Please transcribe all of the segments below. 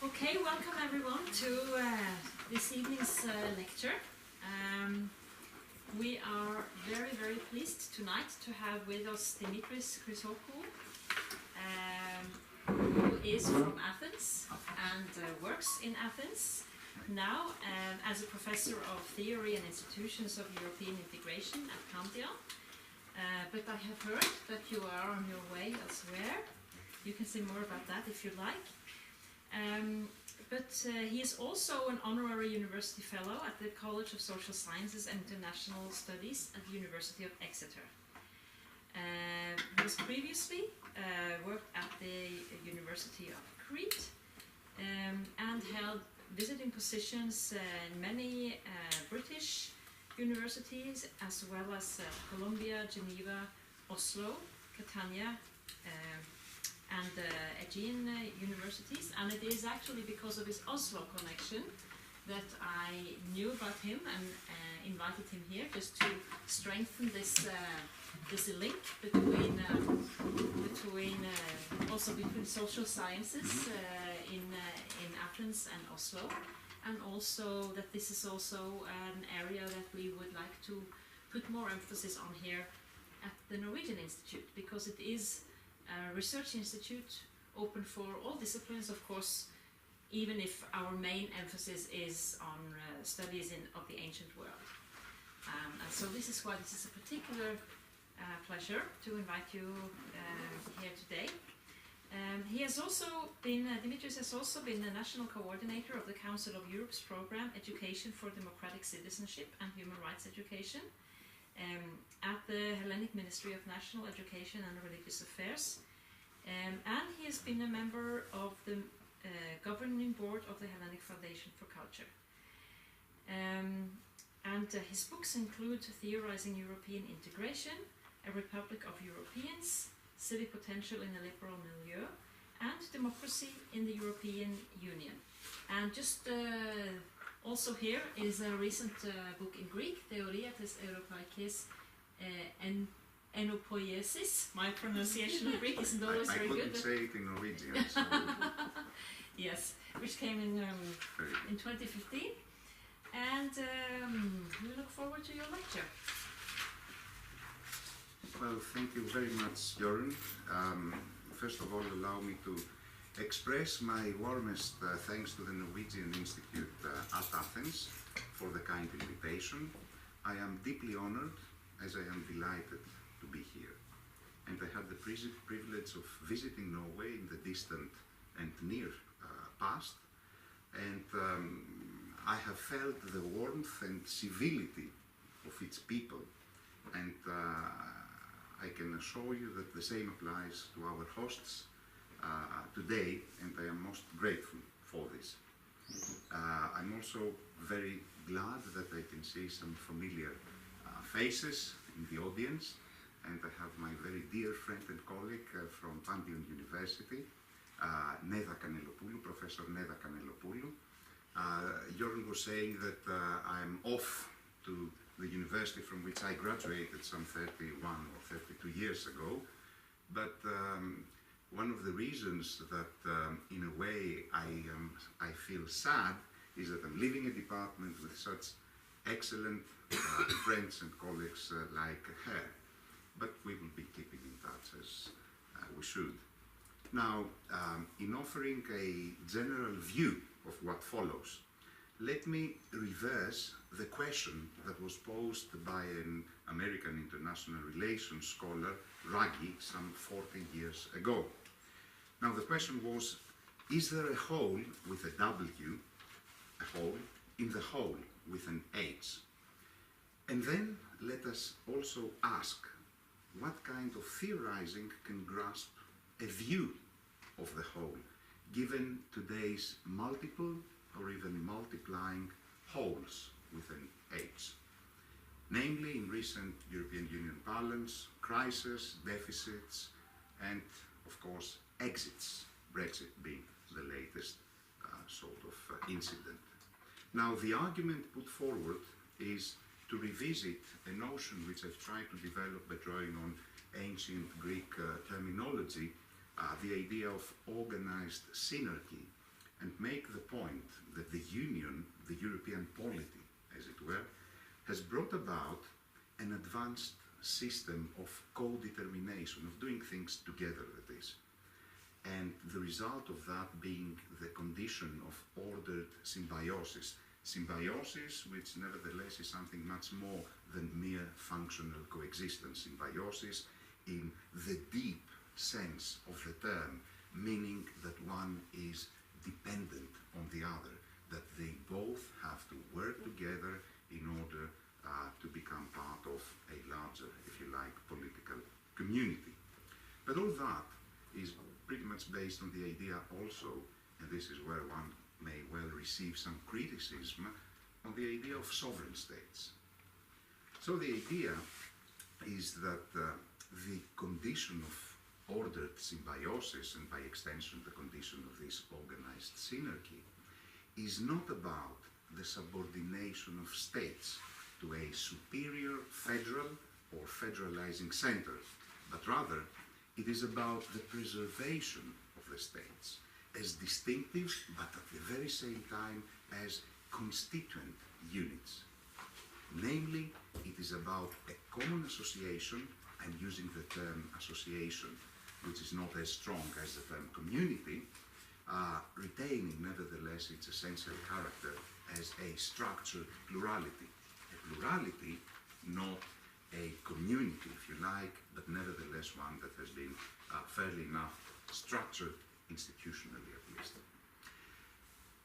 Okay, welcome everyone to this evening's lecture. We are very, very pleased tonight to have with us Dimitris Chryssochoou, who is from Athens and works in Athens now as a professor of theory and institutions of European integration at Panteion. But I have heard that you are on your way elsewhere. You can say more about that if you like. But he is also an honorary university fellow at the College of Social Sciences and International Studies at the University of Exeter. He has previously worked at the University of Crete and held visiting positions in many British universities as well as Columbia, Geneva, Oslo, Catania, and Aegean universities, and it is actually because of his Oslo connection that I knew about him and invited him here just to strengthen this link between also between social sciences in Athens and Oslo, and also that this is also an area that we would like to put more emphasis on here at the Norwegian Institute, because it is a research institute open for all disciplines, of course, even if our main emphasis is on studies of the ancient world. And so this is why this is a particular pleasure to invite you here today. Dimitris has also been the national coordinator of the Council of Europe's program Education for Democratic Citizenship and Human Rights Education at the Hellenic Ministry of National Education and Religious Affairs. And he has been a member of the governing board of the Hellenic Foundation for Culture. His books include Theorizing European Integration, A Republic of Europeans, Civic Potential in a Liberal Milieu, and Democracy in the European Union. And just also here is a recent book in Greek, Theoria tes Europaikis Enopoiesis. My pronunciation of Greek isn't always very good. I couldn't say it in Norwegian. So yes, which came in 2015. And we look forward to your lecture. Well, thank you very much, Jørgen. First of all, allow me to express my warmest thanks to the Norwegian Institute at Athens for the kind invitation. I am deeply honored, as I am delighted to be here. And I had the privilege of visiting Norway in the distant and near past. And I have felt the warmth and civility of its people. And I can assure you that the same applies to our hosts today, and I am most grateful for this. I'm also very glad that I can see some familiar faces in the audience, and I have my very dear friend and colleague from Panteion University, Professor Neda Kanelopoulou. Jørgen was saying that I'm off to the university from which I graduated some 31 or 32 years ago, but one of the reasons that in a way I feel sad is that I'm leaving a department with such excellent friends and colleagues like her, but we will be keeping in touch as we should. Now, in offering a general view of what follows, let me reverse the question that was posed by an American international relations scholar, Ruggie, some 40 years ago. Now the question was, is there a hole with a W, a hole, in the hole with an H? And then let us also ask, what kind of theorizing can grasp a view of the whole, given today's multiple or even multiplying holes with an H? Namely, in recent European Union parlance, crisis, deficits, and of course exits, Brexit being the latest sort of incident. Now, the argument put forward is to revisit a notion which I've tried to develop by drawing on ancient Greek terminology, the idea of organized synarchy, and point that the Union, the European polity, as it were, has brought about an advanced system of co-determination, of doing things together, that is. And the result of that being the condition of ordered symbiosis. Symbiosis, which nevertheless is something much more than mere functional coexistence. Symbiosis in the deep sense of the term, meaning that one is dependent on the other, that they both have to work together in order to become part of a larger, if you like, political community. But all that is pretty much based on the idea also, and this is where one may well receive some criticism, on the idea of sovereign states. So the idea is that the condition of ordered symbiosis, and by extension the condition of this organized synarchy, is not about the subordination of states to a superior federal or federalizing center, but rather it is about the preservation of the states as distinctive, but at the very same time as constituent units. Namely, it is about a common association. I'm using the term association, which is not as strong as the term community, retaining nevertheless its essential character as a structured plurality. A plurality, not a community, if you like, but nevertheless one that has been fairly enough structured institutionally at least.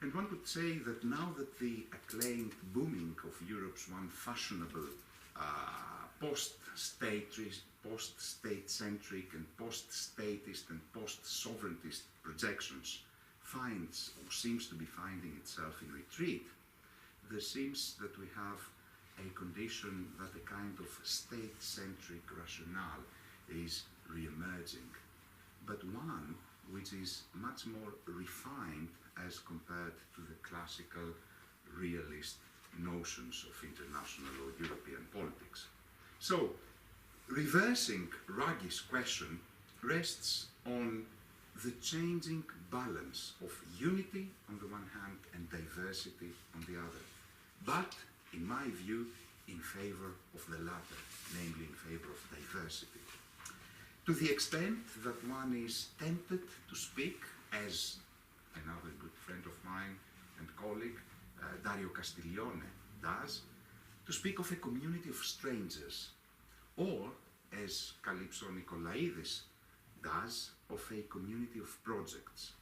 And one could say that now that the acclaimed booming of Europe's one fashionable post-state-centric and post-statist and post-sovereigntist projections finds or seems to be finding itself in retreat, there seems that we have a condition that a kind of state-centric rationale is re-emerging, but one which is much more refined as compared to the classical realist notions of international or European politics. So, reversing Ruggi's question rests on the changing balance of unity on the one hand and diversity on the other, but, in my view, in favor of the latter, namely in favor of diversity. To the extent that one is tempted to speak, as another good friend of mine and colleague, Dario Castiglione, does, to speak of a community of strangers, or, as Kalypso Nikolaidis does, of a community of projects,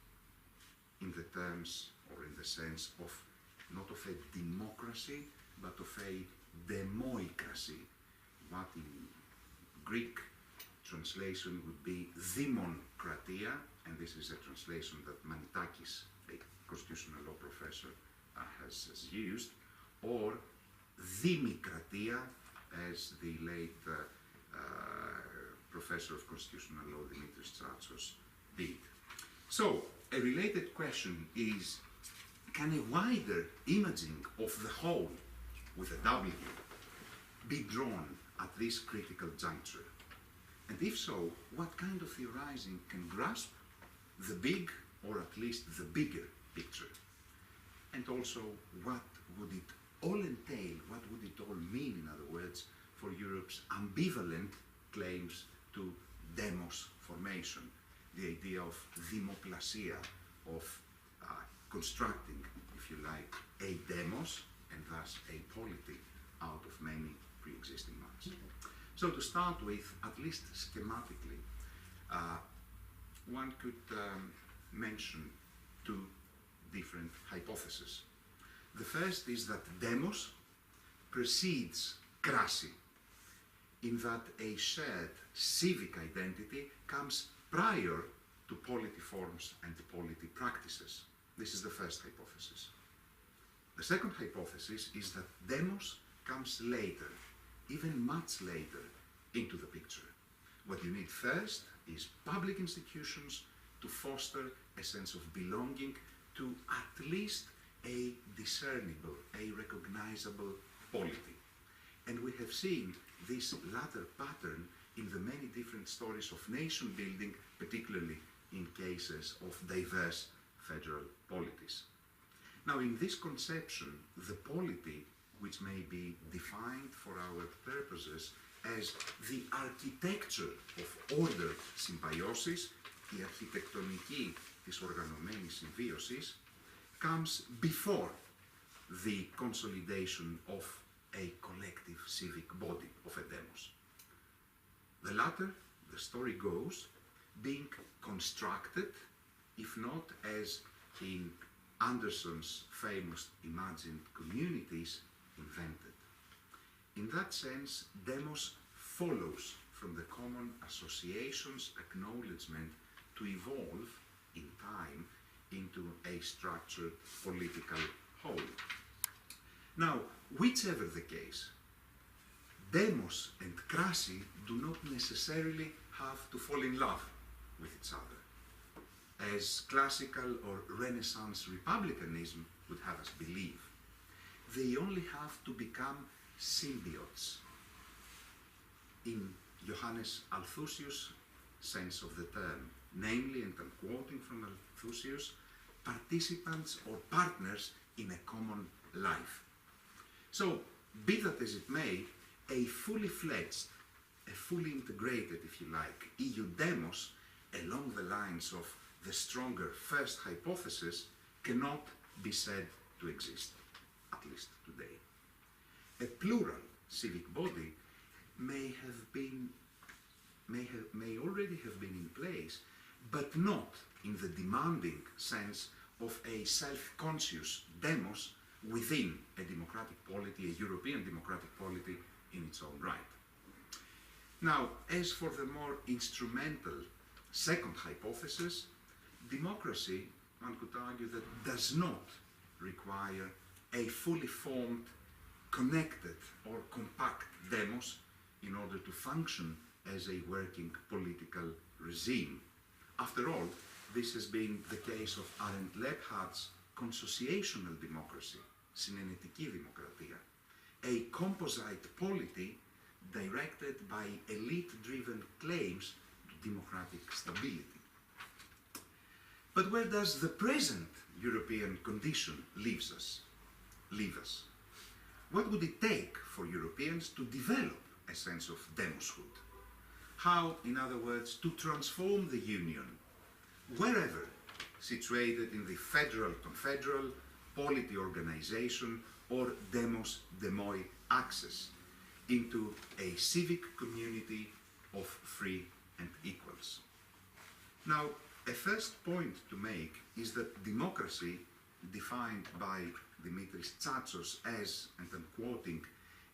in the terms or in the sense of not of a democracy, but of a demoicracy, what in Greek translation would be Dimokratia, and this is a translation that Manitakis, a constitutional law professor, has used, or Dimikratia, as the late Professor of Constitutional Law Dimitris Chryssochoou did. So, a related question is, can a wider imaging of the whole, with a W, be drawn at this critical juncture? And if so, what kind of theorizing can grasp the big, or at least the bigger picture? And also, what would it all entail, what would it all mean, in other words, for Europe's ambivalent claims to demos formation, the idea of demoplasia, of constructing, if you like, a demos, and thus a polity, out of many pre-existing ones. So to start with, at least schematically, one could mention two different hypotheses. The first is that demos precedes krasi, in that a shared civic identity comes prior to polity forms and polity practices. This is the first hypothesis. The second hypothesis is that demos comes later, even much later, into the picture. What you need first is public institutions to foster a sense of belonging to at least a discernible, a recognizable polity. And we have seen this latter pattern in the many different stories of nation building, particularly in cases of diverse federal polities. Now, in this conception, the polity, which may be defined for our purposes as the architecture of ordered symbiosis, η αρχιτεκτονική της οργανωμένης συμβίωσης, comes before the consolidation of a collective civic body of a demos. The latter, the story goes, being constructed, if not as in Anderson's famous imagined communities, invented. In that sense, demos follows from the common association's acknowledgement to evolve in time into a structured political whole. Now, whichever the case, demos and krasi do not necessarily have to fall in love with each other, as classical or Renaissance republicanism would have us believe. They only have to become symbiotes. In Johannes Althusius' sense of the term, namely, and I'm quoting from Althusius, participants or partners in a common life. So, be that as it may, a fully fledged, a fully integrated, if you like, EU demos along the lines of the stronger first hypothesis cannot be said to exist, at least today. A plural civic body may already have been in place, but not in the demanding sense of a self-conscious demos within a democratic polity, a European democratic polity in its own right. Now, as for the more instrumental second hypothesis, democracy, one could argue, that does not require a fully formed, connected or compact demos in order to function as a working political regime. After all, this has been the case of Arendt Leibhardt's consociational democracy, συνενετική δημοκρατία, a composite polity directed by elite-driven claims to democratic stability. But where does the present European condition leave us? What would it take for Europeans to develop a sense of demoshood? How, in other words, to transform the Union, wherever situated in the federal-confederal, polity organization, or demos-demoi axis, into a civic community of free and equals. Now, a first point to make is that democracy, defined by Dimitris Chryssochoou as, and I'm quoting,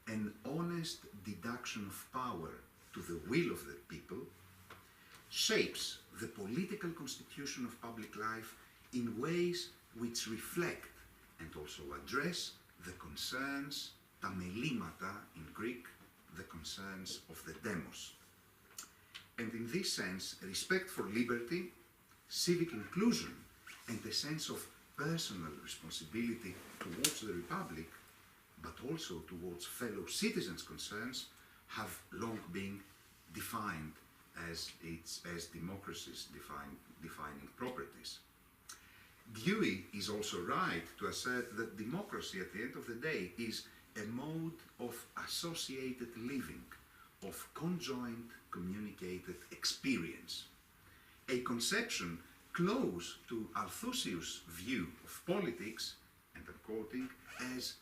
an honest deduction of power to the will of the people, shapes the political constitution of public life in ways which reflect and also address the concerns, τα μελήματα in Greek, the concerns of the demos. And in this sense, respect for liberty, civic inclusion, and a sense of personal responsibility towards the Republic, but also towards fellow citizens' concerns, have long been defined as democracy's defining properties. Dewey is also right to assert that democracy, at the end of the day, is a mode of associated living, of conjoint communicated experience, a conception close to Althusius' view of politics, and I'm quoting, as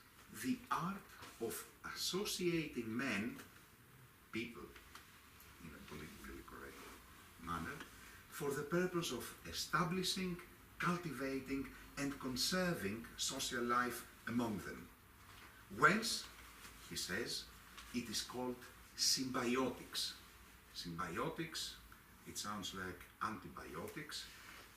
the art of associating men, people, in a politically correct manner, for the purpose of establishing, cultivating, and conserving social life among them. Whence, he says, it is called symbiotics. Symbiotics, it sounds like antibiotics,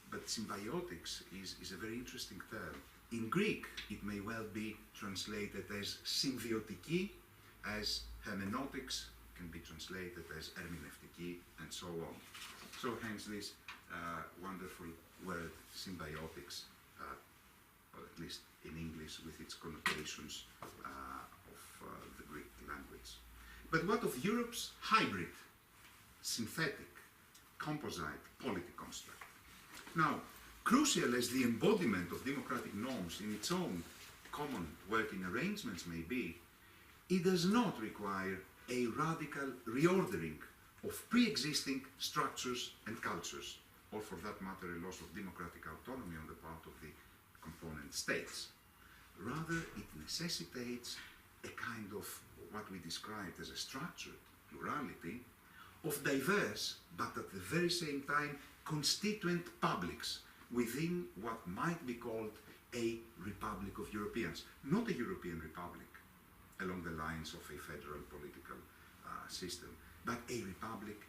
but symbiotics is a very interesting term. In Greek, it may well be translated as symbiotiki, as hermeneutics can be translated as hermeneutiki, and so on. So hence this wonderful word symbiotics, or at least in English with its connotations of the Greek language. But what of Europe's hybrid, synthetic, composite polity construct? Now, crucial as the embodiment of democratic norms in its own common working arrangements may be, it does not require a radical reordering of pre-existing structures and cultures, or for that matter, a loss of democratic autonomy on the part of the component states. Rather, it necessitates a kind of what we described as a structured plurality of diverse, but at the very same time, constituent publics within what might be called a Republic of Europeans. Not a European Republic along the lines of a federal political system, but a Republic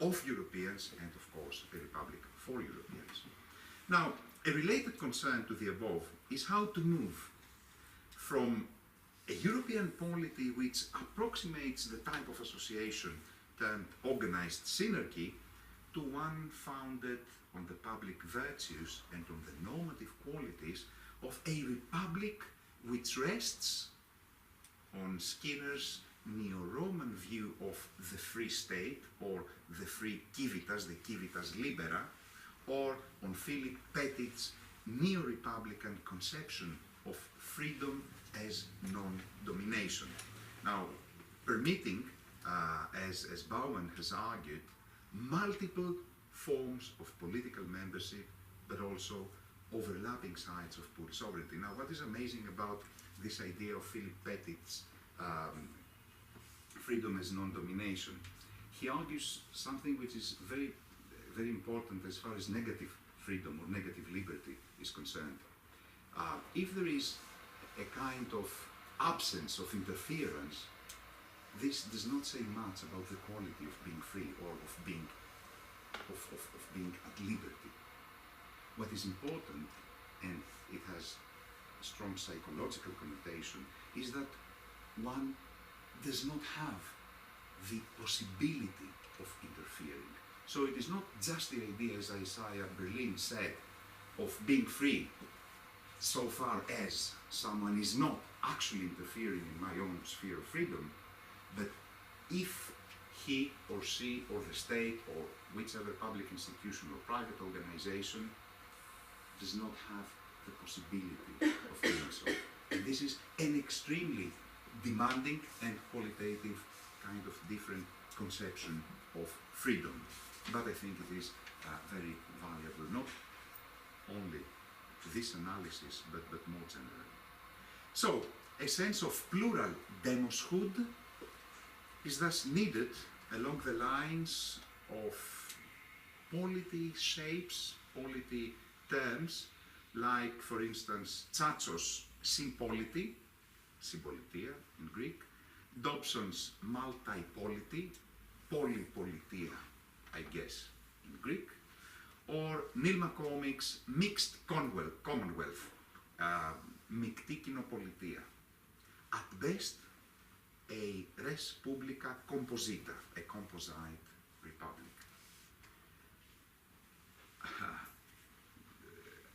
of Europeans and, of course, a Republic for Europeans. Now, a related concern to the above is how to move from a European polity which approximates the type of association termed organized synergy to one founded on the public virtues and on the normative qualities of a republic which rests on Skinner's neo-Roman view of the free state, or the free civitas, the civitas libera, or on Philip Petit's neo-republican conception of freedom as non-domination. Now, permitting, as Bauman has argued, multiple forms of political membership, but also overlapping sides of poor sovereignty. Now, what is amazing about this idea of Philip Petit's freedom as non-domination? He argues something which is very, very important as far as negative freedom or negative liberty is concerned. If there is a kind of absence of interference, this does not say much about the quality of being free or of being at liberty. What is important, and it has a strong psychological connotation, is that one does not have the possibility of interfering. So it is not just the idea, as Isaiah Berlin said, of being free so far as someone is not actually interfering in my own sphere of freedom, but if he or she or the state or whichever public institution or private organization does not have the possibility of doing so. And this is an extremely demanding and qualitative kind of different conception of freedom. But I think it is very valuable, not only to this analysis, but more generally. So, a sense of plural demoshood is thus needed along the lines of polity shapes, polity terms, like, for instance, Tsatsos sympolity, symbolitia in Greek, Dobson's multipolity, polypolitia, I guess, in Greek, or Neil McCormick's mixed commonwealth, micti kinopolitia. At best, a res publica composita, a composite republic.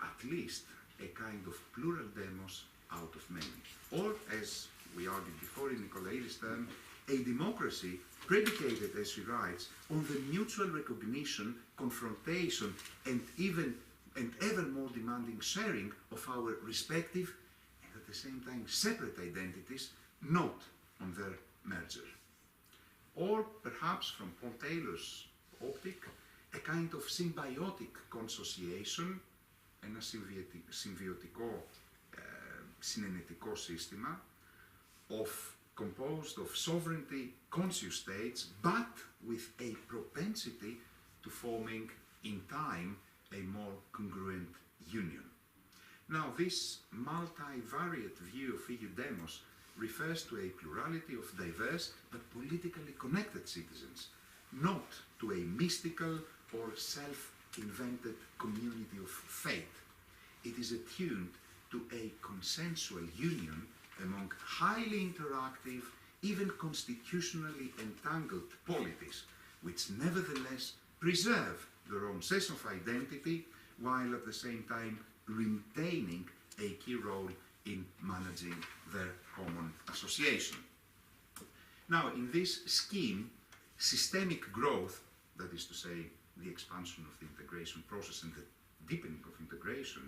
At least a kind of plural demos out of many. Or, as we argued before in Nicolaidis' term, a democracy predicated, as she writes, on the mutual recognition, confrontation, and ever more demanding sharing of our respective and at the same time separate identities, not on their merger. Or perhaps, from Paul Taylor's optic, a kind of symbiotic consociation, ένα συμβιωτικό συνενετικό σύστημα composed of sovereignty conscious states, but with a propensity to forming in time a more congruent union. Now, this multivariate view of EU demos refers to a plurality of diverse but politically connected citizens, not to a mystical or self-invented community of fate. It is attuned to a consensual union among highly interactive, even constitutionally entangled polities, which nevertheless preserve their own sense of identity, while at the same time retaining a key role in managing their common association. Now, in this scheme, systemic growth, that is to say, the expansion of the integration process and the deepening of integration,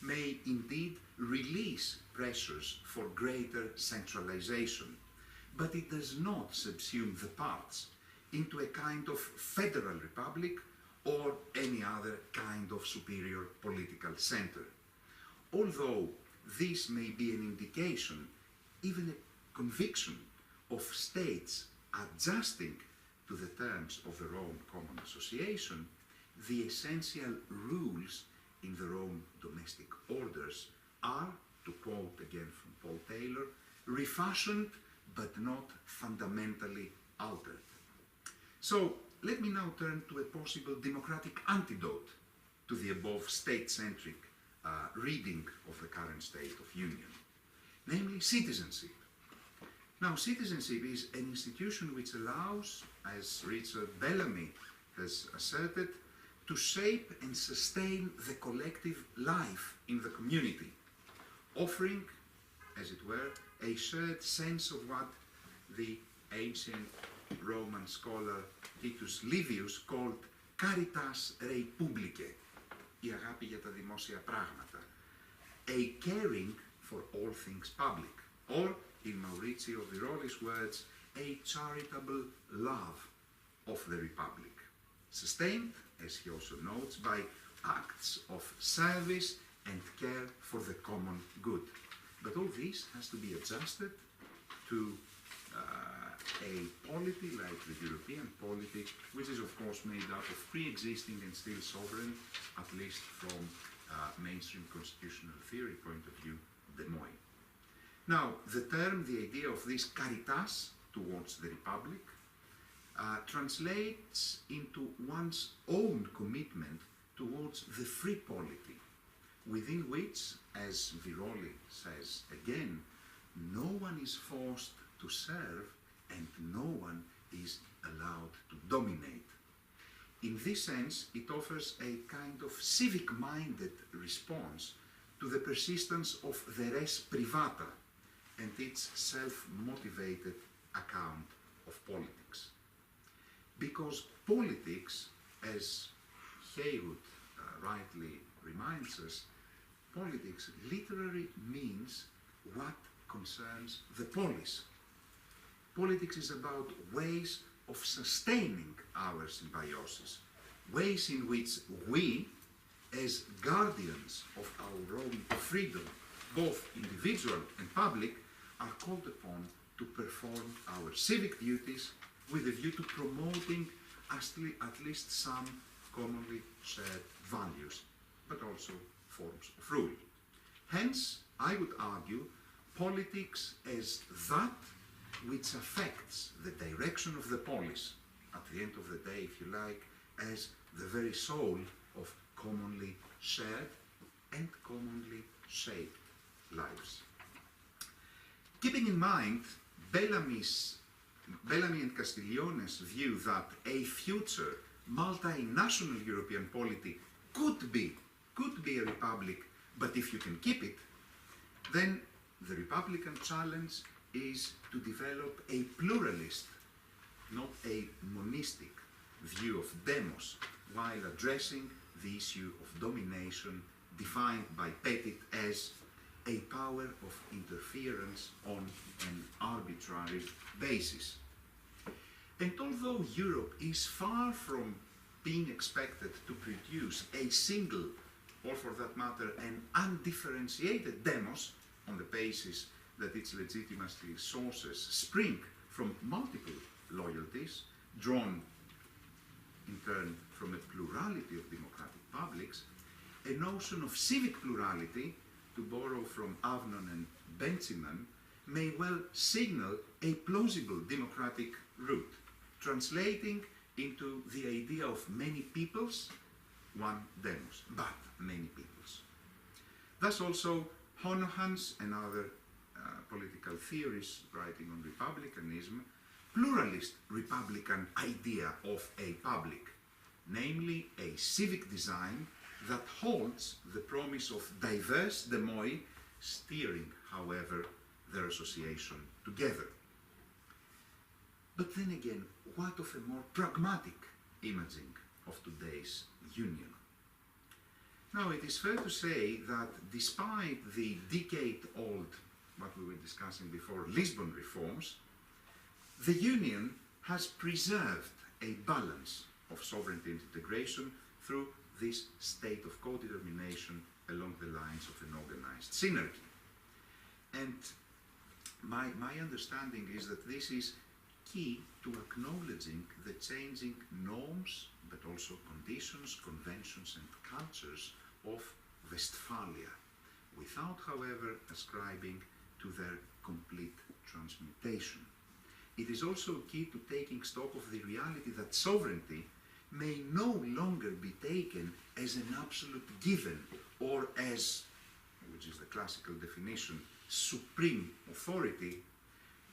may indeed release pressures for greater centralization, but it does not subsume the parts into a kind of federal republic or any other kind of superior political center. Although this may be an indication, even a conviction, of states adjusting to the terms of their own common association, the essential rules in their own domestic orders are, to quote again from Paul Taylor, refashioned but not fundamentally altered. So let me now turn to a possible democratic antidote to the above state-centric reading of the current state of union, namely citizenship. Now, citizenship is an institution which allows, as Richard Bellamy has asserted, to shape and sustain the collective life in the community, offering, as it were, a shared sense of what the ancient Roman scholar Titus Livius called caritas rei publicae, η αγάπη για τα δημόσια πράγματα, a caring for all things public, or, in Maurizio Viroli's words, a charitable love of the Republic, sustained, as he also notes, by acts of service and care for the common good. But all this has to be adjusted to a polity like the European polity, which is of course made up of pre-existing and still sovereign, at least from mainstream constitutional theory point of view, the moi. Now, the term, the idea of this caritas towards the Republic translates into one's own commitment towards the free polity, within which, as Viroli says again, no one is forced to serve and no one is allowed to dominate. In this sense, it offers a kind of civic-minded response to the persistence of the res privata and its self-motivated account of politics. Because politics, as Haywood rightly reminds us, politics literally means what concerns the polis. Politics is about ways of sustaining our symbiosis, ways in which we, as guardians of our own freedom, both individual and public, are called upon to perform our civic duties with a view to promoting at least some commonly shared values, but also forms of rule. Hence, I would argue, politics as that which affects the direction of the polis, at the end of the day, if you like, as the very soul of commonly shared and commonly shaped lives. Keeping in mind Bellamy and Castiglione's view that a future multinational European polity could be a republic, but if you can keep it, then the Republican challenge is to develop a pluralist, not a monistic view of demos, while addressing the issue of domination defined by Petit as a power of interference on an arbitrary basis. And although Europe is far from being expected to produce a single, or for that matter, an undifferentiated demos on the basis that its legitimacy sources spring from multiple loyalties, drawn in turn from a plurality of democratic publics, a notion of civic plurality, to borrow from Avnon and Benziman, may well signal a plausible democratic route, translating into the idea of many peoples, one demos, but many peoples. Thus also Honohan's and other political theorists writing on republicanism, pluralist republican idea of a public, namely a civic design that holds the promise of diverse demoi, steering, however, their association together. But then again, what of a more pragmatic imaging of today's union? Now, it is fair to say that despite the decade-old, what we were discussing before, Lisbon reforms, the Union has preserved a balance of sovereignty and integration through this state of co-determination along the lines of an organized synergy. And my understanding is that this is key to acknowledging the changing norms, but also conditions, conventions and cultures of Westphalia, without, however, ascribing to their complete transmutation. It is also key to taking stock of the reality that sovereignty may no longer be taken as an absolute given or as, which is the classical definition, supreme authority,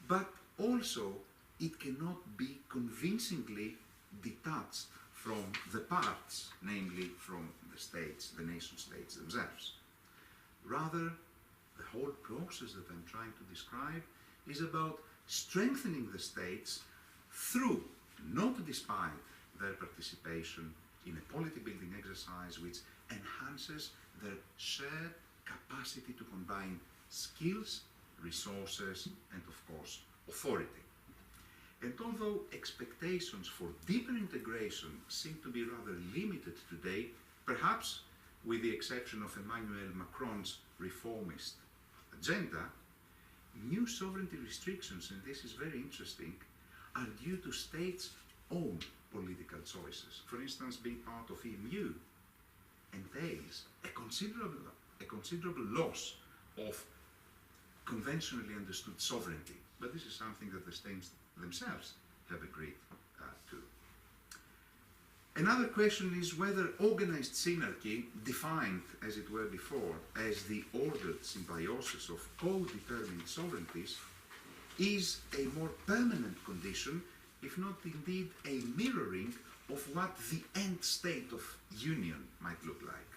but also it cannot be convincingly detached from the parts, namely from the states, the nation states themselves. Rather, the whole process that I'm trying to describe is about strengthening the states through, not despite, their participation in a polity building exercise which enhances their shared capacity to combine skills, resources, and of course, authority. And although expectations for deeper integration seem to be rather limited today, perhaps with the exception of Emmanuel Macron's reformist agenda, new sovereignty restrictions, and this is very interesting, are due to states' own political choices. For instance, being part of EMU entails a considerable loss of conventionally understood sovereignty. But this is something that the states themselves have agreed to. Another question is whether organized synarchy, defined as it were before as the ordered symbiosis of co-determined sovereignties, is a more permanent condition, if not indeed a mirroring of what the end state of union might look like,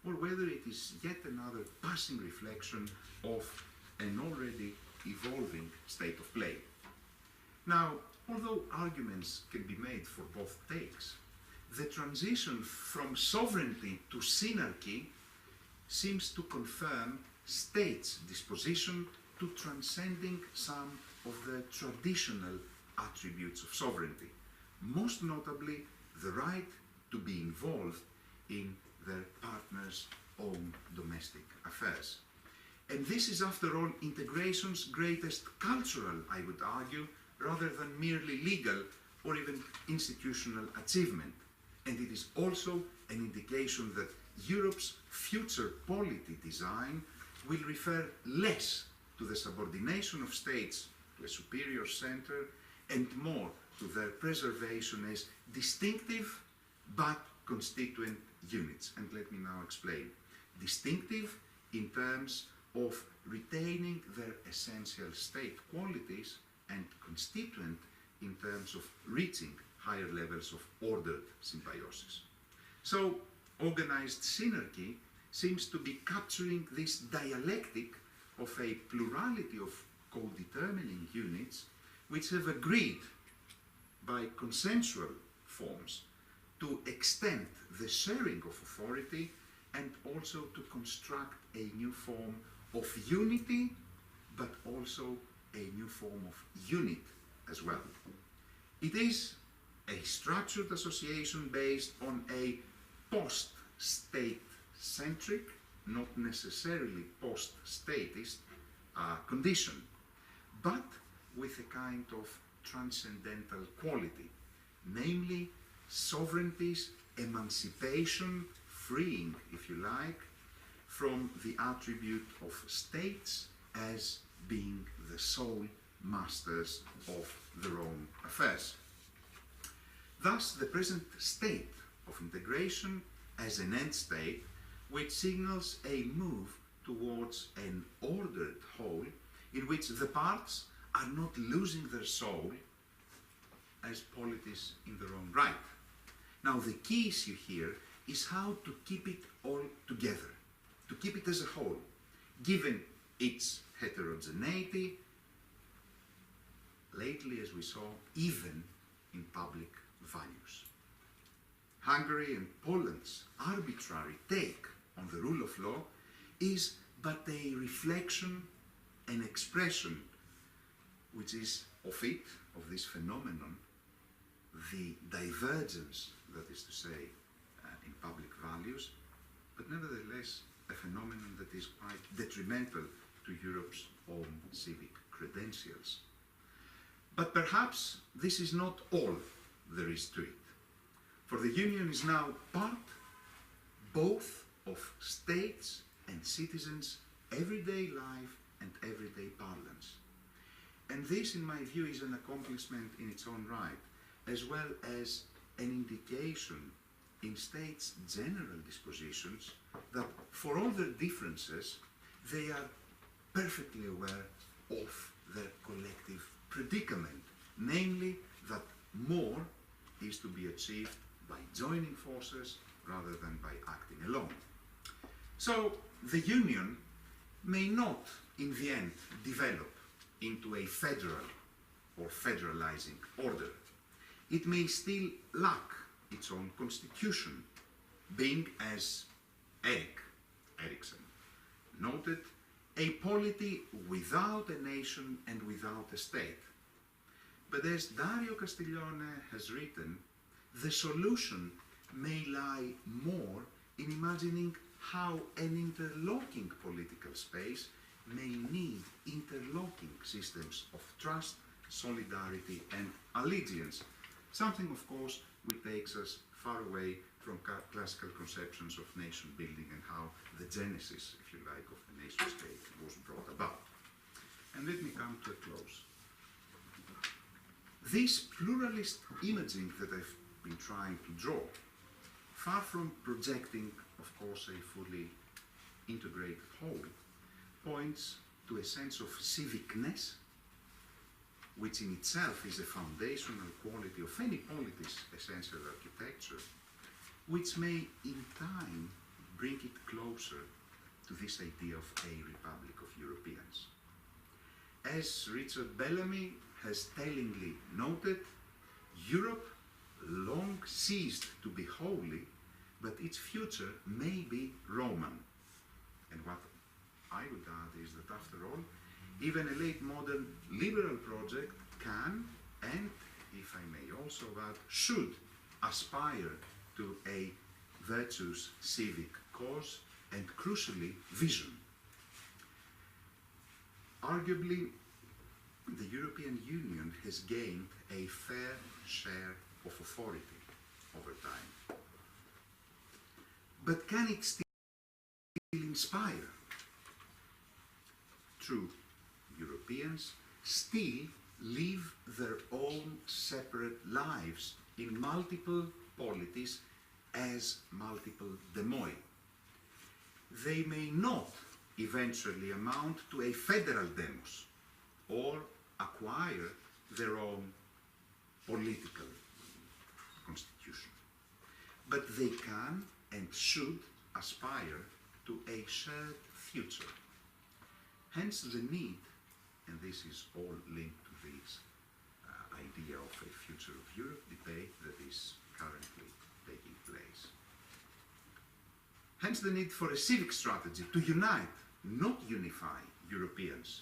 or whether it is yet another passing reflection of an already evolving state of play. Now, although arguments can be made for both takes, the transition from sovereignty to synarchy seems to confirm states' disposition to transcending some of the traditional attributes of sovereignty, most notably the right to be involved in their partner's own domestic affairs. And this is, after all, integration's greatest cultural, I would argue, rather than merely legal or even institutional achievement. And it is also an indication that Europe's future polity design will refer less to the subordination of states to a superior center and more to their preservation as distinctive but constituent units. And let me now explain. Distinctive in terms of retaining their essential state qualities, and constituent in terms of reaching higher levels of ordered symbiosis. So, organized synarchy seems to be capturing this dialectic of a plurality of co-determining units which have agreed by consensual forms to extend the sharing of authority and also to construct a new form of unity, but also a new form of unit as well. It is a structured association based on a post-state centric, not necessarily post-statist condition, but with a kind of transcendental quality, namely sovereignty's emancipation, freeing, if you like, from the attribute of states as being the sole masters of their own affairs. Thus, the present state of integration as an end state, which signals a move towards an ordered whole in which the parts are not losing their soul as polities in their own right. Now, the key issue here is how to keep it all together, to keep it as a whole, given its heterogeneity, lately, as we saw, even in public values. Hungary and Poland's arbitrary take on the rule of law is but a reflection, an expression, which is of it, of this phenomenon, the divergence, that is to say, in public values, but nevertheless a phenomenon that is quite detrimental to Europe's own civic credentials. But perhaps this is not all there is to it. For the Union is now part both of states and citizens' everyday life and everyday parlance. And this, in my view, is an accomplishment in its own right, as well as an indication in states' general dispositions that, for all their differences, they are perfectly aware of their collective predicament, namely that more is to be achieved by joining forces rather than by acting alone. So the Union may not, in the end, develop into a federal or federalizing order. It may still lack its own constitution, being, as Ericsson noted, a polity without a nation and without a state. But as Dario Castiglione has written, the solution may lie more in imagining how an interlocking political space may need interlocking systems of trust, solidarity and allegiance, something of course which takes us far away from classical conceptions of nation building and how the genesis, if you like, of the nation state was brought about. And let me come to a close. This pluralist imaging that I've been trying to draw, far from projecting, of course, a fully integrated whole, points to a sense of civicness, which in itself is a foundational quality of any polity's essential architecture, which may in time bring it closer to this idea of a Republic of Europeans. As Richard Bellamy has tellingly noted, Europe long ceased to be holy, but its future may be Roman. And what I would add is that after all, even a late modern liberal project can, and if I may also add, should aspire to a virtuous civic cause and crucially vision. Arguably, the European Union has gained a fair share of authority over time. But can it still inspire? True, Europeans still live their own separate lives in multiple polities as multiple demoi. They may not eventually amount to a federal demos or acquire their own political constitution. But they can and should aspire to a shared future. Hence the need, and this is all linked to this idea of a future of Europe debate that is currently taking place. Hence the need for a civic strategy to unite, not unify, Europeans,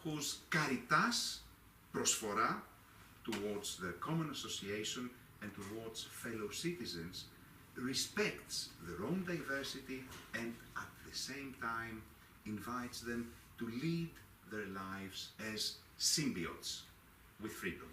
whose caritas, προσφορά, towards their common association and towards fellow citizens respects their own diversity and at the same time invites them to lead their lives as symbiotes with freedom.